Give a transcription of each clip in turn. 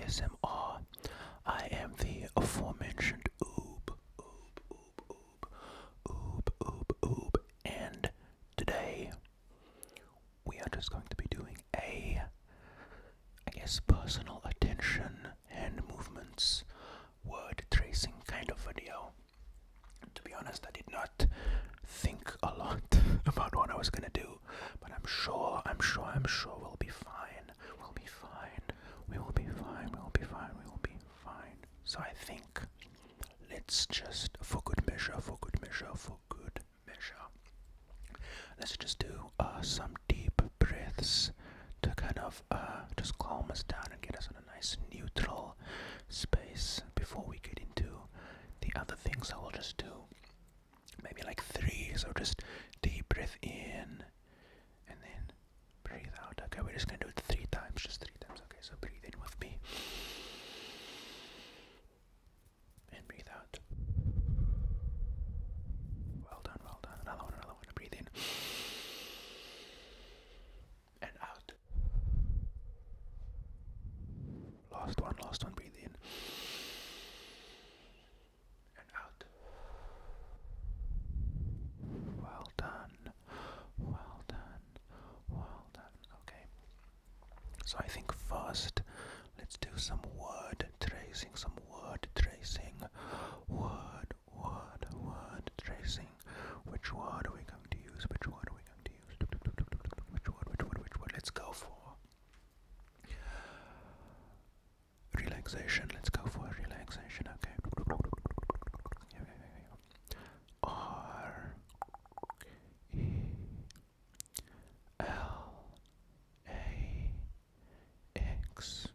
ASMR. I am the aforementioned Oob, and today we are just going to be doing personal attention, hand movements, word tracing kind of video. To be honest, I did not think a lot about what I was gonna do, but I'm sure we'll be fine. We'll be fine. We will be fine. So I think let's just, for good measure, let's just do some deep breaths to kind of just calm us down and get us in a nice neutral space before we get into the other things. I will just do maybe like 3, so just deep breath in and then breathe out. Okay, we're just gonna do it 3 times, just 3 times. Okay, so breathe in with me and breathe out. Well done. Another one. Breathe in and out. Last one. Breathe in and out. Well done. Okay. So I think first, let's do some word tracing. Word tracing. Which word are we going to use? Which word? Let's go for relaxation. Okay. RELAX.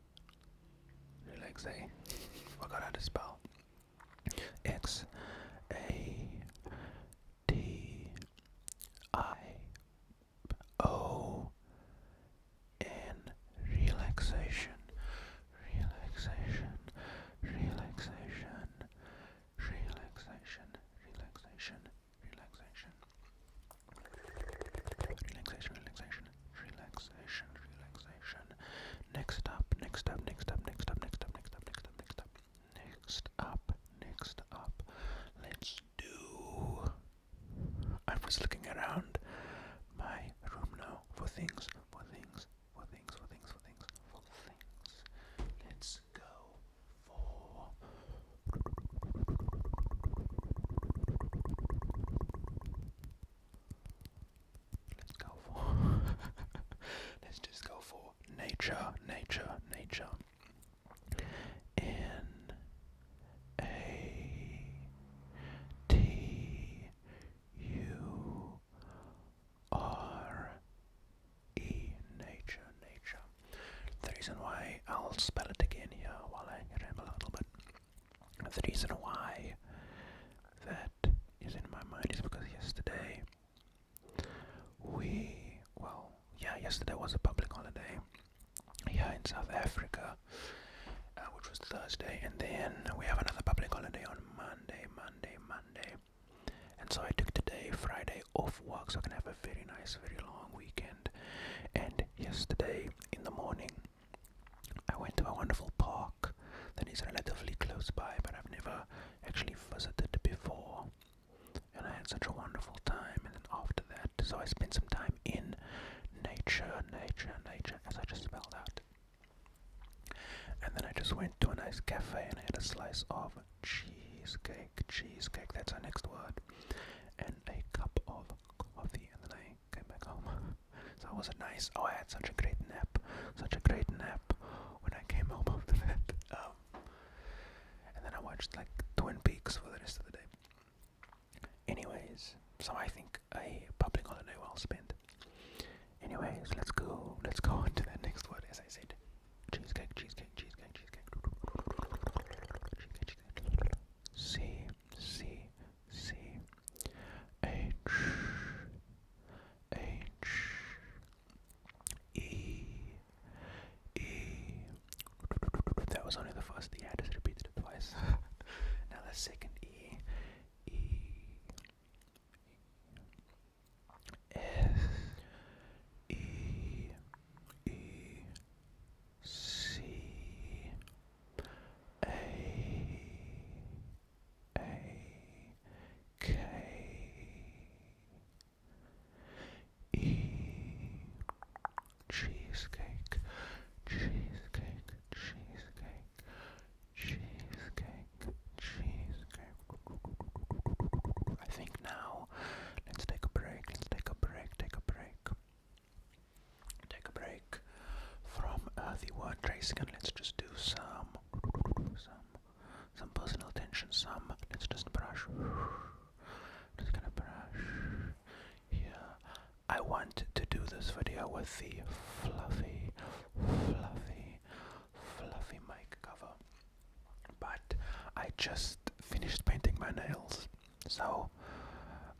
Relaxate. Forgot how to spell. XATION. Relaxation. Next up, let's do. I'm just looking around my room now for things. Let's go for. Let's just go for nature. Nature. The reason why, I'll spell it again here while I ramble a little bit. The reason why that is in my mind is because yesterday was a public holiday here in South Africa, which was Thursday, and then we have another public holiday on Monday. And so I took today, Friday, off work so I can have a very nice, very long weekend. And yesterday in the morning, I went to a wonderful park that is relatively close by, but I've never actually visited before. And I had such a wonderful time. And then after that, so I spent some time in nature, as I just spelled out. And then I just went to a nice cafe and I had a slice of cheesecake, that's our next word, and a cup of coffee, and then I came back home. So it was I had such a great nap when I came home after that. And then I watched like Twin Peaks for the rest of the day. Anyways, so I think a public holiday well spent. Anyways, let's go on to that next word, as I said. Cheesecake. That was only the first E. I just repeated it twice. Now the second E. S E C second, let's just do some personal attention. Let's just brush. Just gonna brush here. I want to do this video with the fluffy mic cover, but I just finished painting my nails, so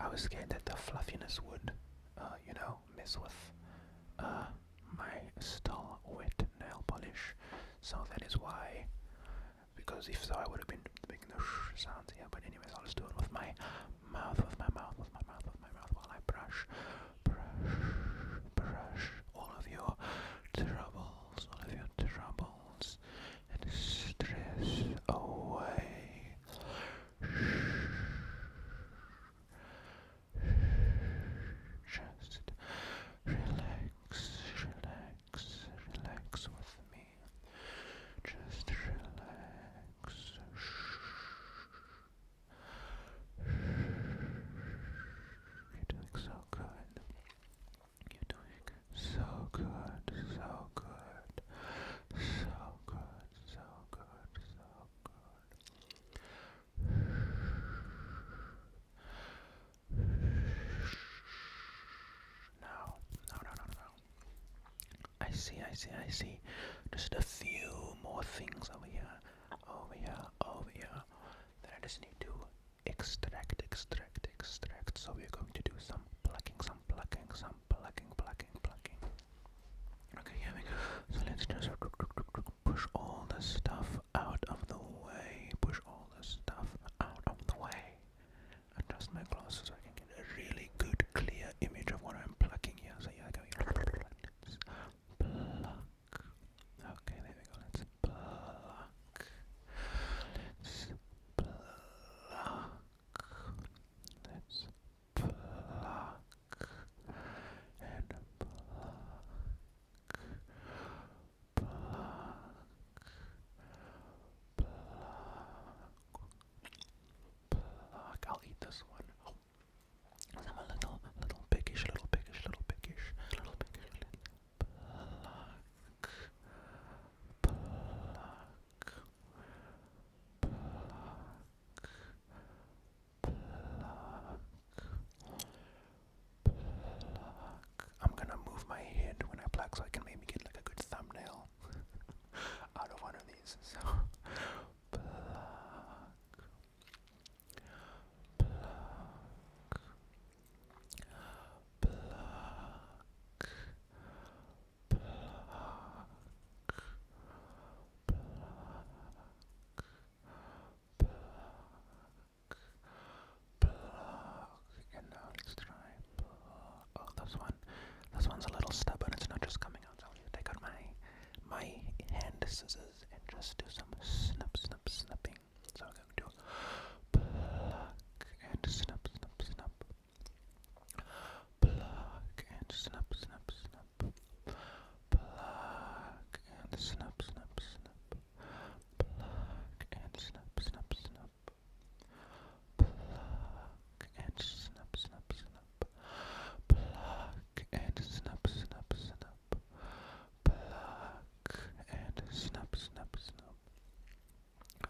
I was scared that the fluffiness would, mess with my still wet nail polish. So that is why, because if so, I would have been making the sounds here. But anyways, I'll just do it with my mouth, while I brush all of your troubles, and stress away. Just relax with me. Just relax. You're doing so good. You're doing so good. No. I see. Just a few more things over here. That I just need to extract. So we're going to do some plucking. Okay, here we go. So let's just push all the stuff out of the way. Adjust my glasses so I can get a really good, clear image of what I'm plucking here. So here I go. Let's pluck. Okay, there we go. Let's pluck. Let's pluck. And pluck. I'll eat this one. I'm a little pickish. I'm gonna move my head when I pluck so I can maybe get like a good thumbnail out of one of these. So and now let's try. Oh, this one's a little stubborn. It's not just coming out. So I'll take out my hand scissors and just do some snipping. So I'm going to pluck and snip. Pluck and snip. Pluck and snip. Pluck and snip. Pluck and snip. Pluck and snip. Pluck and snip.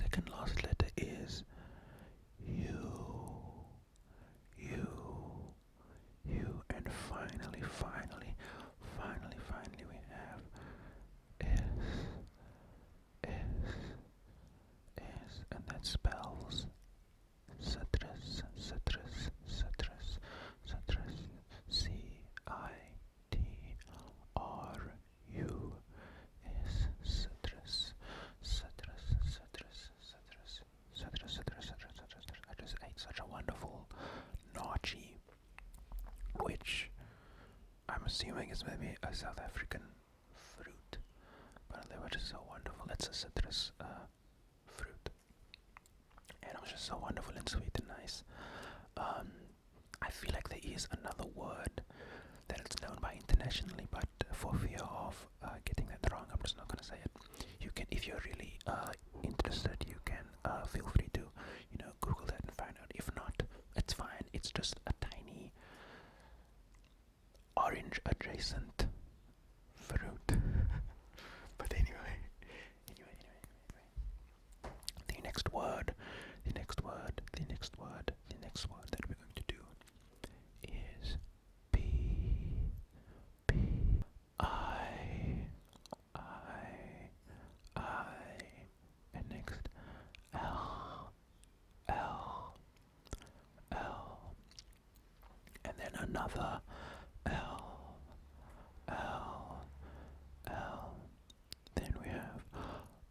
second last letter is U, U, U, and finally we have S, and that spells citrus, citrus. I just ate such a wonderful nachi, which I'm assuming is maybe a South African fruit, but they were just so wonderful. It's a citrus fruit, and it was just so wonderful and sweet and nice. I feel like there is another word that it's known by internationally, but for fear of getting that wrong, I'm just not gonna say it. You can, if you're really interested, you can feel free to, Google that and find out. If not, it's fine. It's just a tiny orange adjacent fruit. But anyway. The next word that we're going to do is P, I, and next L, and then another L, then we have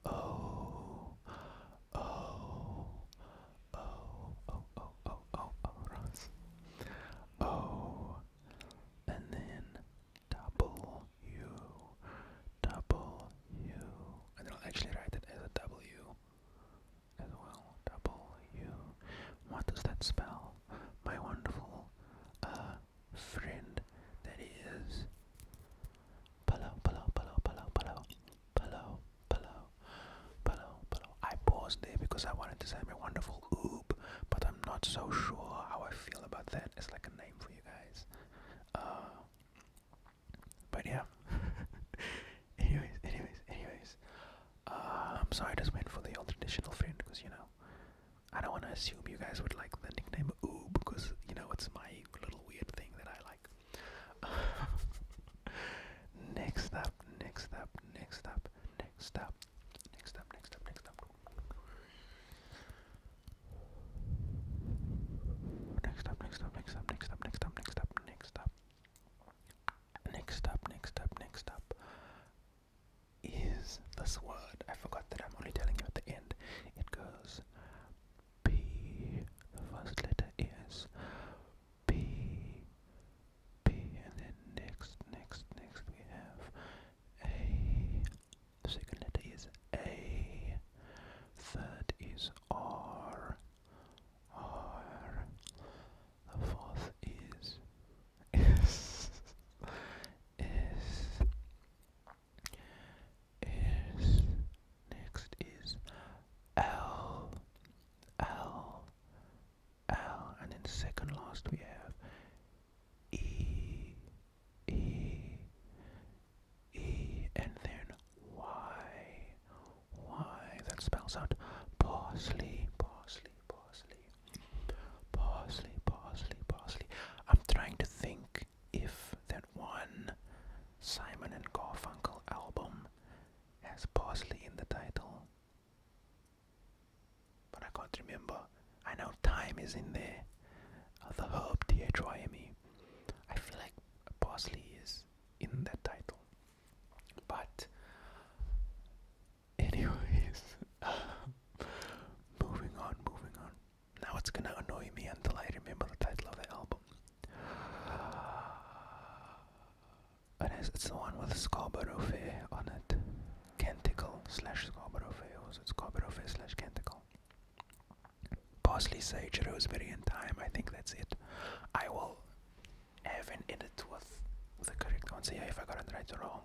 O, O, and then double U, and then I'll actually write it as a W as well, double U. What does that spell? My wonderful friend that is Palo. I paused there because I wanted to say my wonderful oob, but I'm not so sure how I feel about that as like a name for you guys. But yeah. anyways. I'm sorry I just went for the old traditional friend because, I don't want to assume you guys would like the nickname oob because, it's my little weird thing that I like. Next up. Next up is this word. I forgot that I'm only telling you at the end. It goes P. The first letter is P, and then next we have A. The second letter is A. Third is R. The fourth is S. Next is L, and then second last we have E, and then Y. That spells out parsley. I'm trying to think if that one Simon and Garfunkel album has parsley in the title, but I can't remember. I know thyme is in there, the herb THYME. I feel like parsley is in that title, but anyways, moving on. Now it's gonna annoy me until I remember the title of the album. It's the one with Scarborough Fair on it. Canticle / Scarborough Fair, or is it Scarborough Fair / Canticle? Parsley, sage, rosemary, and thyme. I think that's it. I will have an edit with the correct one. So yeah, if I got it right or wrong,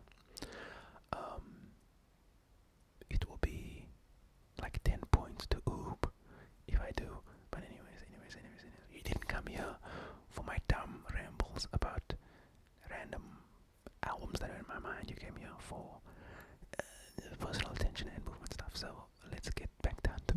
it will be like 10 points to oob if I do. But anyways, you didn't come here for my dumb rambles about random albums that are in my mind. You came here for personal attention and movement stuff. So let's get back down to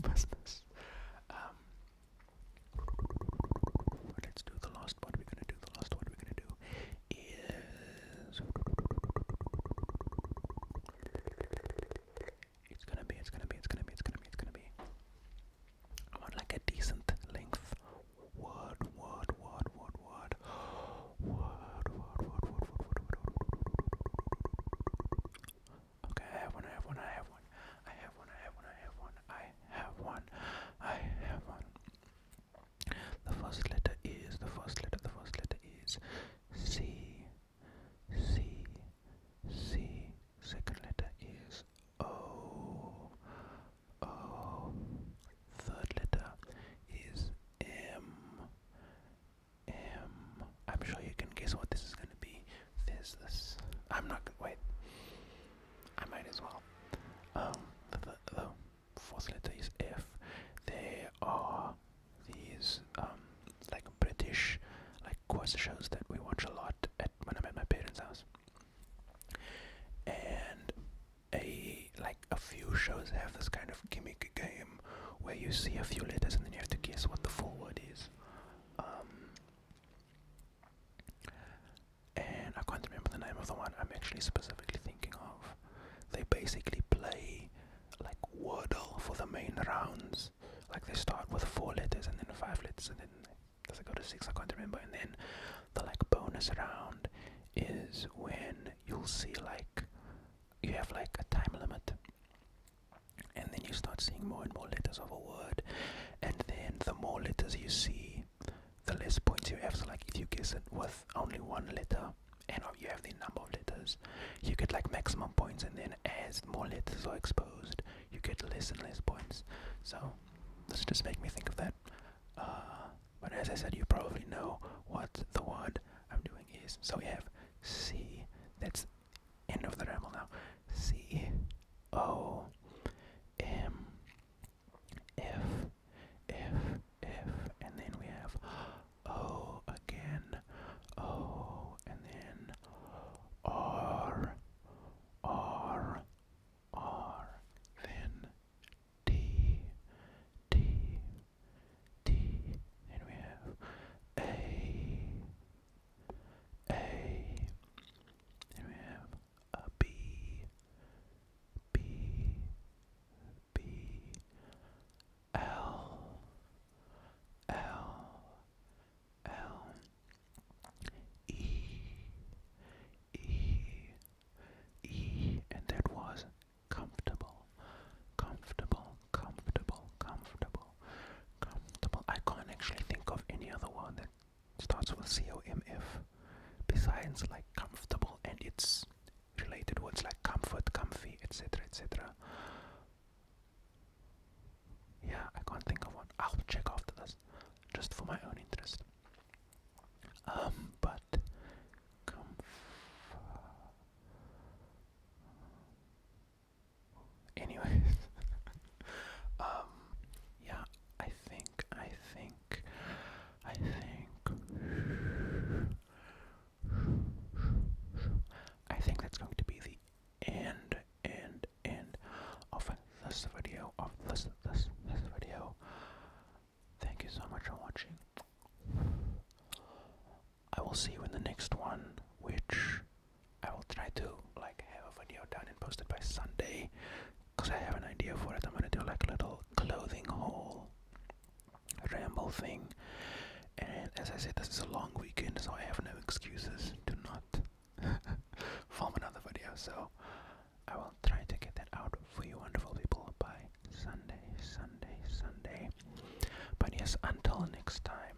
was shows that we watch a lot when I'm at my parents' house. And a few shows have this kind of gimmick game where you see a few letters and then you have to guess what the full word is. And I can't remember the name of the one I'm actually specifically thinking of. They basically play like Wordle for the main rounds. Like they start with 4 letters and then 5 letters and then does it go to 6? I can't remember. And then the like bonus round is when you'll see like you have like a time limit, and then you start seeing more and more letters of a word, and then the more letters you see, the less points you have. So like if you guess it with only 1 letter and you have the number of letters, you get like maximum points, and then as more letters are exposed, you get less and less points. So this just make me think of that. But as I said, you probably know what the word I'm doing is. So we have C. That's end of the ramble now. C O M F F F, and then we have O again. O, and then R R R, then D D D, and we have A and we have a B B L L L E E E, and that was comfortable, comfortable, comfortable, comfortable, comfortable. I can't actually think of any other one that starts with COMF besides like comfortable and its related words like comfort, comfy, etc., etc. Yeah, I can't think of one. I'll check after this, just for my own interest. But anyways, yeah, I think that's going to be the end of this video, this video. Thank you so much for watching. I will see you in the next one, which I will try to like have a video done and posted by Sunday, because I have an idea for it. I'm gonna do like a little clothing haul ramble thing, and as I said, this is a long weekend, so I have no excuses to not film another video. So I will try to get that out for you wonderful people by Sunday. But yes, until next time,